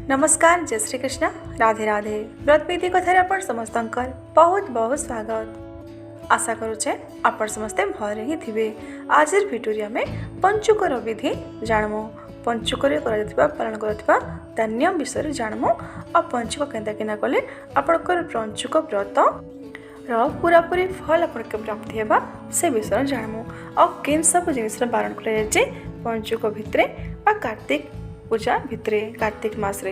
नमस्कार, जय श्री कृष्ण, राधे राधे। व्रतविधि कथार आपण समस्त बहुत बहुत स्वागत। आशा करुचे आपण समस्ते भले ही थिबे। आज भिडियो आम पंचुकर विधि जानमु। पंचुकर पालन कर नियम विषय जानमु। आ पंचुक केना कले आपणकर पंचुक व्रत पूरापूरी फल आपके प्राप्ति होगा से विषय जानमु। आ केन सब जिनिस पालन कर पंचुक भितर कार्तिक पूजा भितरे कार्तिक मास रे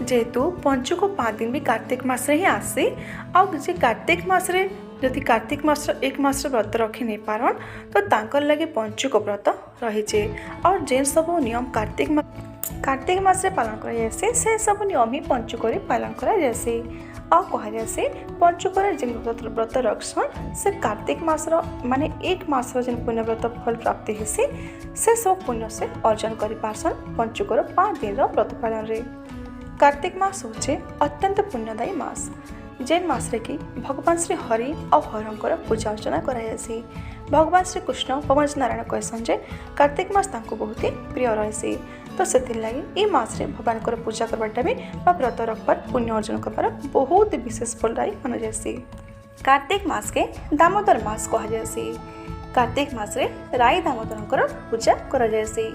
जेहेतु पंचुक 5 दिन भी कार्तिक मास रे ही आसे आउ कार्तिक मास रे जदि कार्तिक मास एक मास व्रत रखी नहीं पारन तो तांकर लगे पंचुक व्रत रही और जेन सब नियम कार्तिक मास रे पालन करा जायसे से सब नियम ही पंचुक रे पालन करा जायसे। आ कहा जायसे पंचुकर जेन व्रत रखसन से कार्तिक मास माने एक मास जेन पुण्य व्रत फल प्राप्ति हेसी से सब पुण्य से अर्जन करि पारसन पंचुकर 5 दिन व्रत पालन रे। कार्तिक मास होचे अत्यंत पुण्यदायी मास जेन मास रे कि भगवान श्री हरि और हरंकर पूजा अर्चना करा जायसी। भगवान श्री कृष्ण भगवान श्री नारायण कहसन जे कार्तिक मास तांको बहुत ही प्रिय रहसी तो से लगी मास रे भगवान को पूजा करवाटा भी व्रत रखबार पुण्य अर्जन करबार बहुत विशेष फलदायी माना जायसी। कार्तिक मास के दामोदर मास कहा जायसी। कार्तिक मास रे राई दामोदर पूजा करा जायसी।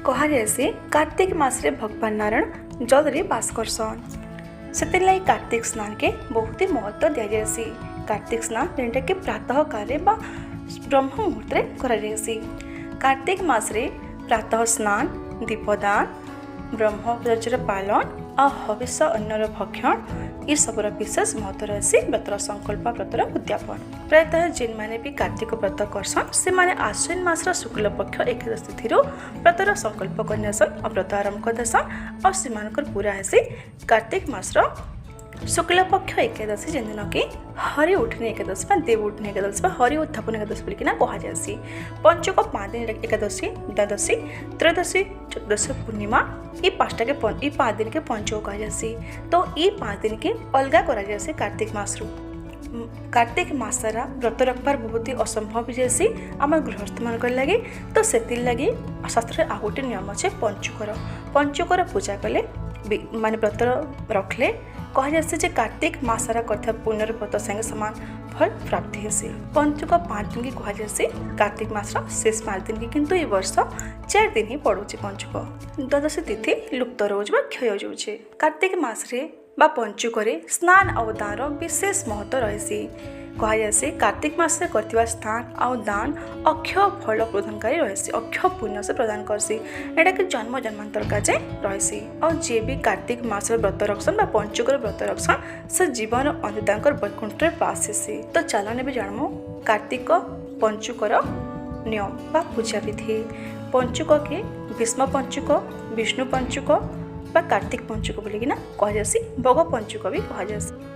कहा जायसी कार्तिक मास रे भगवान नारायण जल रे वास करसन से लगी कार्तिक स्नान के बहुत ही महत्व दि जायसी। कार्तिक स्नान जेनटा कि प्रातः काले बा ब्रह्म मुहूर्त रे करा जायसी। कार्तिक मास रे प्रातः स्नान दीपदान ब्रह्मचर्य पालन और हविष्य अन्नर भक्षण ये सबर विशेष महत्व रही व्रतर संकल्प व्रतर उद्यापन। प्रायतः जेन माने भी कार्तिक व्रत करसन से माने आश्विन मासर शुक्ल पक्ष एकादश तिथि व्रतर संकल्प करनेसन और व्रत आरंभ करदेसन और से पूरा हेसी कार्तिक मासर शुक्ल पक्ष एकादशी जेन दिन कि हरि उठनी एकादशी देव उठनी एकादशी हरि उत्थापन एकादशी बोलिकिना कहा जायसी। पंचुक 5 दिन एकादशी द्वादशी त्रयोदशी चतुर्दशी पूर्णिमा ये 5 दिन के पंचुक कहा जायसी। तो ये 5 दिन के अलगा करा जायसी कार्तिक मास रू। कार्तिक मासरा व्रत रखबार बहुत ही असंभव भी जैसी आम गृहस्थ मान लगे तो से लगी शास्त्र आ गोटे नियम अच्छे पंचुकर पूजा कले माने व्रत रखले कहा जाए जे कार्तिक मासरा करथा पुण्यर व्रत संगे समान फल प्राप्ति हेसी। पंचुक 5 दिन की कहा जाए कार्तिक मासरा शेष 5 दिन की किंतु ये वर्ष 4 दिन ही पड़ुचे पंचुक। द्वादशी तिथि लुप्त रोज क्षय जाऊे। कार्तिक मास रे बा पंचुकरे स्नान और दान विशेष महत्व रही। कहा जाए कार्तिक मास रे करथिबा स्नान और दान अक्षय फल प्रदानकारी रही अक्षय पुण्य से प्रदान करसी एटा कि जन्म जन्मांतर का जाए रही। और जे भी कार्तिक मास व्रत रखसन बा पंचुकर व्रत रखसन से जीवन अंतितांकर वैकुंठ रे पास हेसी। तो चलन भी जानमु कार्तिक पंचुकर नियम बा पूजा विधि। पंचुक के भीष्म पंचुक विष्णु पंचुक बा कार्तिक पंचुक बोलिकिना कहा जायसी। भोग पंचुक भी कहा जायसी।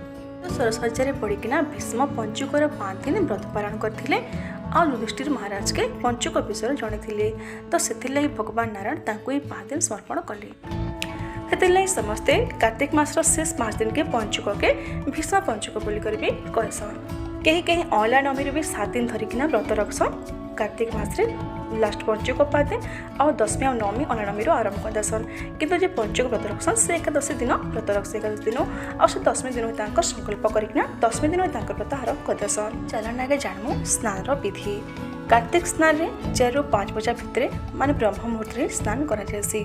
सरसज्जा पड़िकिना भीष्म पंचुकर 5 दिन व्रत पालन करथिले और युधिष्ठिर महाराज के पंचुक विषय जणिथिले तो से भगवान नारायण तांको 5 दिन समर्पण कले। से समस्ते कार्तिक मास शेष 5 दिन के पंचुक के भीष्म पंचुक बोली भी कहसन। कहीं अला नमी भी 7 दिन धरिकिना व्रत रखसन कार्तिक मास लास्ट पंचुक 5 दिन और दशमी और नवमी अला नमी आरंभ करदेसन। किंतु जे पंचुक व्रत रखसन से एकादशी दिन व्रत रखसे एकादशी दिन और से दशमी दिन संकल्प करना दशमी दिन व्रत आरंभ करदेसन। चलन आगे जानमु स्नान विधि। कार्तिक स्नान में 4 ରୁ 5 बजा भितर माने ब्रह्म मुहूर्त रे स्नान करा जायसी।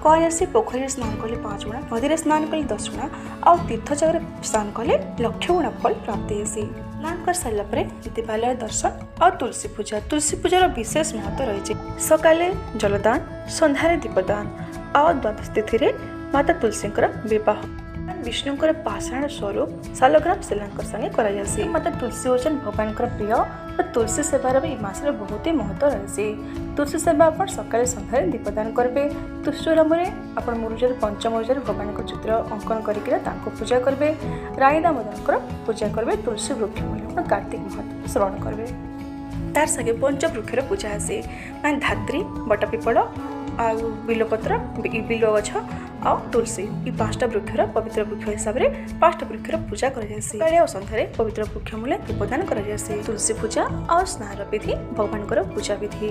कहा जायसी पोखरी स्नान कले 5 गुणा नदी स्नान कले 10 गुणा और तीर्थ जगह स्नान कले 1,00,000 गुणा फल प्राप्ति हेसी। स्नान कर सारा पर दीपालय दर्शन और तुलसी पूजार विशेष महत्व रही। सकाले जलदान संध्यारे दीपदान और द्वादश तिथि माता तुलसी विवाह विष्णुकर पाषाण स्वरूप सालग्राम शिलांकर संगे करा जायसी। माता तुलसी होचन भगवान प्रिय और तुलसी सेवार भी मास बहुत ही महत्व रही। तुलसी सेवा आप सकाले संध्यारे दीपदान करेंगे। तुलसीराम आप मुरुजर पंचमुरुजर भगवान चित्र अंकन करके पूजा करेंगे। राई दामोदर पूजा करेंगे। तुलसी वृक्ष मूल्य कार्तिक महत्व श्रवण करेंगे। तार संगे पंचवृक्षर पूजा आसे मैं धात्री बट पिपड़ बिलपत्र बिल गछ आ तुलसी ये 5टा वृक्षर पवित्र वृक्ष हिसाब से 5टा वृक्षर पूजा कर सन्धार पवित्र वृक्ष मूले दीपदान कर तुलसी पूजा और स्नान विधि भगवान पूजा विधि।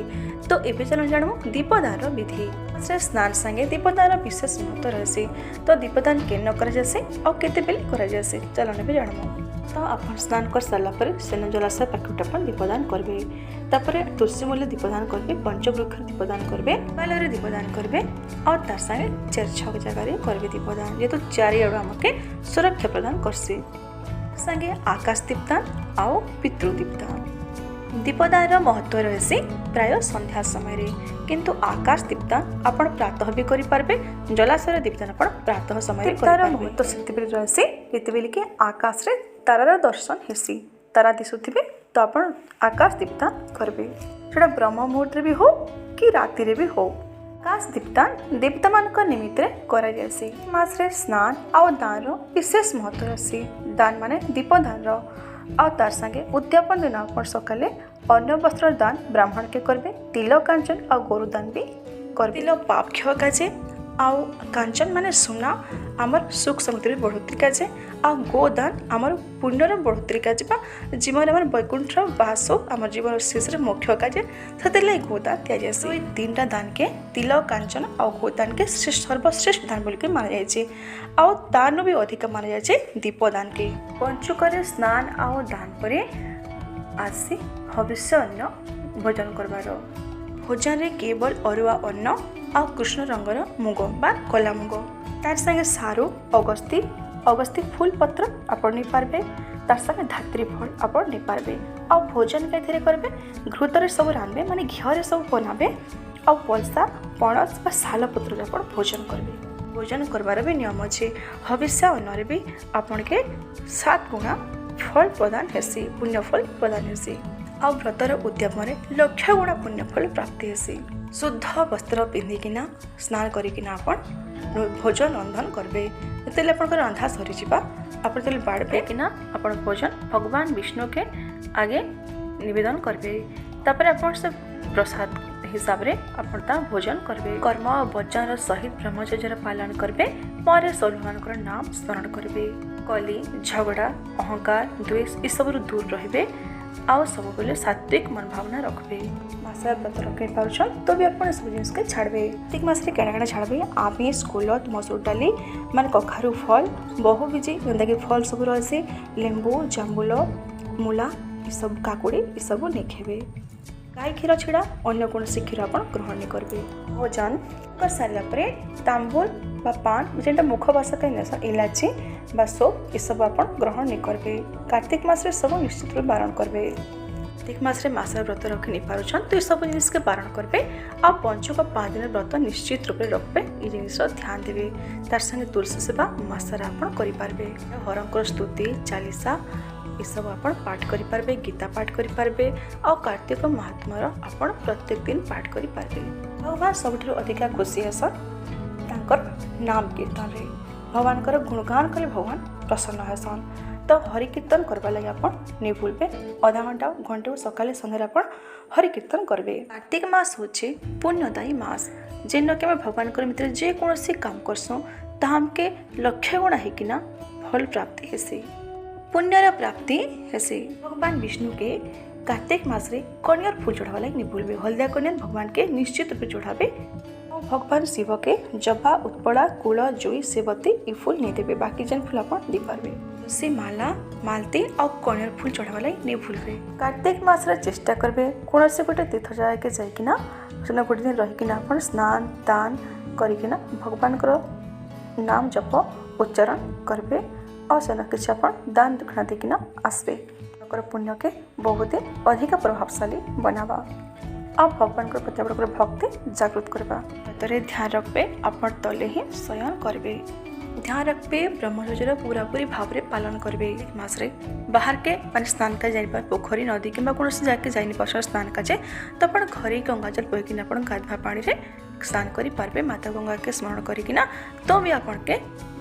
तो ये चलो जानू दीपदान विधि से स्नान संगे दीपदान विशेष महत्व रही। तो दीपदान केन करते बेले चलन भी जानमु। तो आप स्नान कर सारापर सेन जलाशय पाखुटा दीपदान करेंगे। तापर तुलसी मूल्य दीपदान करेंगे, पंचवृक्ष दीपदान करेंगे, बालर दीपदान करेंगे और तार संगे 4-6 जगह करेंगे दीपदान जेहेतु चारिआड़ आमके सुरक्षा प्रदान करसी। संगे आकाश दीपदान आउ पितृ दीपदान। दीपदान महत्व रही प्राय संध्या समय किंतु आकाश दीपदान आपण प्रातः भी करें, जलाशय दीपदान आप प्रातः समय महत्व से रही कि आकाश रे तारार दर्शन हेसी। तारा दिशुथिबे तो आप आकाश दीपदान करेंगे, सेटा ब्रह्म मुहूर्त भी हो कि राति रे भी हो। आकाश दीपदान देवता मान निमित्त करा जायसी। मास रे स्नान और दान विशेष महत्व रही। दान माने दीपदान आ तार संगे उद्यापन दिन आप सकाले अन्न वस्त्र दान ब्राह्मण के करेंगे, तिल कांचन और गोरुदान भी करेंगे। तिल पाप क्षय काजे आउ कांचन माने सुना आमर सुख समृद्धि बढ़ोतरी काजे आ गोदान आमर पुण्यर बढ़ोतरी काजे जीवन आम वैकुंठ बास आम जीवन शेष मोक्ष काजे से गोदान दि जाए। 3टा दान के तिल कांचन और गोदान के सर्वश्रेष्ठ दान बोल के माना जाए। आउ तानु भी अधिक माना जाए दीपदान के। पंचुक स्नान और दान पर आसी हविष्य अन्न भोजन करवार। भोजन रे केवल अरुआ अन्न आ कृष्ण रंगर मुग बा कला मुग तार संगे सारू अगस्ती फूल पत्र आपण नहीं पारबे, तार संगे धात्री फल आपण नहीं पारबे। आ भोजन के करबे घृतरे सब रांधबे माने घिहरे सब बनाबे आ पलसा पणस बा साल पत्र आपण भोजन करबे। भोजन करबार भी नियम अच्छे। हविष्य अन्न भी आपण के 7 गुणा फल प्रदान हेसी, पुण्य फल प्रदान हेसी। आ व्रतर उद्यम लक्ष गुणा पुण्य फल प्राप्ति हेसी। शुद्ध वस्त्र पिंधिकिना स्नान करिकिना आपण भोजन रंधन करबे। जेतेले आपन रंधा सरी जिबा आपण तेल बाड़ फेकिना आपण भोजन भगवान विष्णु के आगे निवेदन करबे। तापर आपण से प्रसाद हिसाब रे आपण ता भोजन करबे। कर्म और वचन सहित ब्रह्मचर्य पालन करबे। पर सर्वमानकर नाम स्मरण करबे। कली झगड़ा अहंकार द्वेष ई सब दूर रहिबे आउ सब बेले सात्विक मन भावना रखबे। मासा व्रत रखे पाउछन तो भी अपन सब जिनिस के छाड़बे। ठीक मास रे केना केना छाड़बे आमिष कुलत मसूर डाली माने कखारु फल बहु बीजी जेंदा के फल सब रहसे लेंबू जांबुल मूला ई सब काकुड़ी ई सब नहीं खेबे। गाय क्षीर छड़ा अन्य कौन क्षीर आप ग्रहण नहीं करेंगे। भोजन कर सारा पर तांबुल बा पान जेटा मुख बास कहीं इलायची बा सोप ये सब आप ग्रहण नहीं करेंगे। कार्तिक मास सब निश्चित रूप बारण करेंगे। कार्तिक मास मासा व्रत रखी नहीं पार्छन तो ये सब जिनिस के बारण करेंगे। आ पंचुक 5 दिन व्रत निश्चित रूप से रखबे। ये जिनिस ध्यान देवे। तार संगे तुलसी सेवा मासर आप करें। हरंकर स्तुति चालीसा ये सब आपण पाठ करि पारबे, गीता पाठ करि पारबे और कार्तिक महात्मार आपण प्रत्येक दिन पाठ करि पारबे। भगवान सबठु अधिका खुशी हसन तांकर नाम कीर्तन रे। भगवान कर गुणगान कले भगवान प्रसन्न हसन। तो हरि कीर्तन करबा लगे आपण नहीं भूलबे। आधा घंटे सकाले संध्यारे आपण हरि कीर्तन करबे। कार्तिक मास होचे पुण्यदायी मास जेन के भगवान कर मित्र जे कोनोसी काम करसो ताम के लक्ष्य गुणा हेकिना फल प्राप्ति हेसी, पुण्यर प्राप्ति हेसी। भगवान विष्णु के कार्तिक मास रे कनियर फूल चढ़ावा लगे नहीं भूलबे। हल्दिया कनियर भगवान के निश्चित रूप चढ़ाबे। भगवान शिव के जबा उत्पड़ा कूल जुई सेवती ये फूल नहीं देवे। बाकी जन फूल आप दे पारबे। तुलसी माला मालती और कनियर फूल चढ़ावा लगे नहीं भूलबे। कार्तिक मास रे चेष्टा करबे कौन से गोटे तीर्थ जगह के जाइकिना सेना गोटे दिन रहिकिना आपण स्नान दान करिकिना भगवान को नाम जप उच्चारण करबे और सेना किसी आप दान दक्षिणा देकिना आसबे। पुण्य के बहुत अधिक प्रभावशाली बनावा और भगवान प्रति भक्ति जागृत करवा। ध्यान रखबे आपण तले ही शयन करबे। ध्यान रखबे ब्रह्मचर्य पूरापूरी भाव में पालन करबे। मास रे बाहर के मान स्नान का जाइबा पोखरी नदी किंबा कौन जाके जाइनि पार्श्व स्नान काजे तो अपन घरे गंगाजल बोहिकिना अपन गाधुआ पानी रे स्नान करि पारबे। माता गंगा के स्मरण करिकिना तो भी आपन के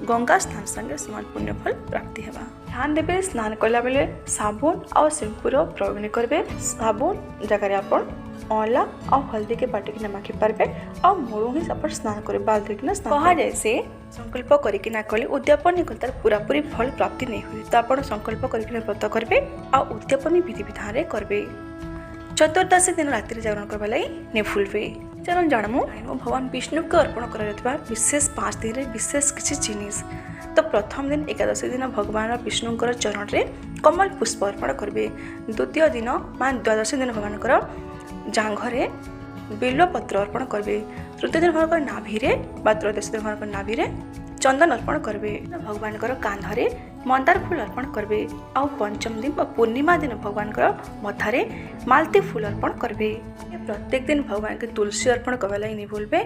गंगा स्नान संगे समान पुण्य फल प्राप्ति हेबा। ध्यान देबे स्नान कला बेले साबुन और शैम्पूर प्रयोग नहीं करबे। साबुन जगह अपन अँला और हल्दी के बाटिकी माखी पार्बे और मोड़ू ही आप स्नान करेंगे बाल्टी किना कहा जाए से संकल्प करना कले उद्यापन नहीं कले तार पूरापूरी फल प्राप्ति नहीं हुए तो आप संकल्प करके व्रत करेंगे और उद्यापन विधि विधान करेंगे। चतुर्दशी दिन रात्रि जागरण करने लगी नहीं भूलबे। चलो जानमु भगवान विष्णु को अर्पण कर विशेष 5 दिन में विशेष किसी जिनिस। तो प्रथम दिन एकादशी दिन भगवान विष्णुंकर चरण में कमल पुष्प अर्पण करेंगे। द्वितीय दिन मान द्वादशी दिन भगवान जांघरे बेलपत्र अर्पण करेंगे। तृतीय दिन भगवान नाभि त्रयोदशी दिन भगवान नाभि चंदन अर्पण करेंगे। भगवान कांधरे मंदार फूल अर्पण करेंगे। आ पंचम दिन पूर्णिमा दिन भगवान मथारे मालती फूल अर्पण करेंगे। प्रत्येक दिन भगवान के तुलसी अर्पण करने लगी नहीं भूलबे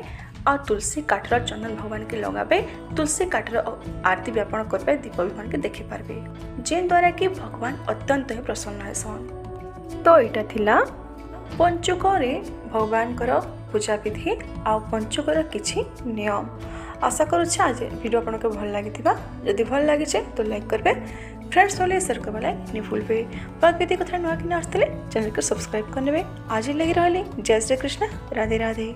और तुलसी काठर चंदन भगवान के लगाबे। तुलसी काठर आरती व्यापन करबे दीप भगवान के देखि पारबे जेन द्वारा कि भगवान अत्यंत ही प्रसन्न हेसन। तो यहाँ थिला पंचुक रे भगवान पूजा विधि आ पंचुकर किछि नियम। आशा करुच्छे आज वीडियो आपको भल लगी जदि भल लगी तो लाइक करेंगे फ्रेंड्स वाले शेयर करवा नहीं भूलबे। प्रकृति कथा नुआ कि आसते चैनल को सब्सक्राइब करने आज लगी रही। जय श्री कृष्ण राधे राधे।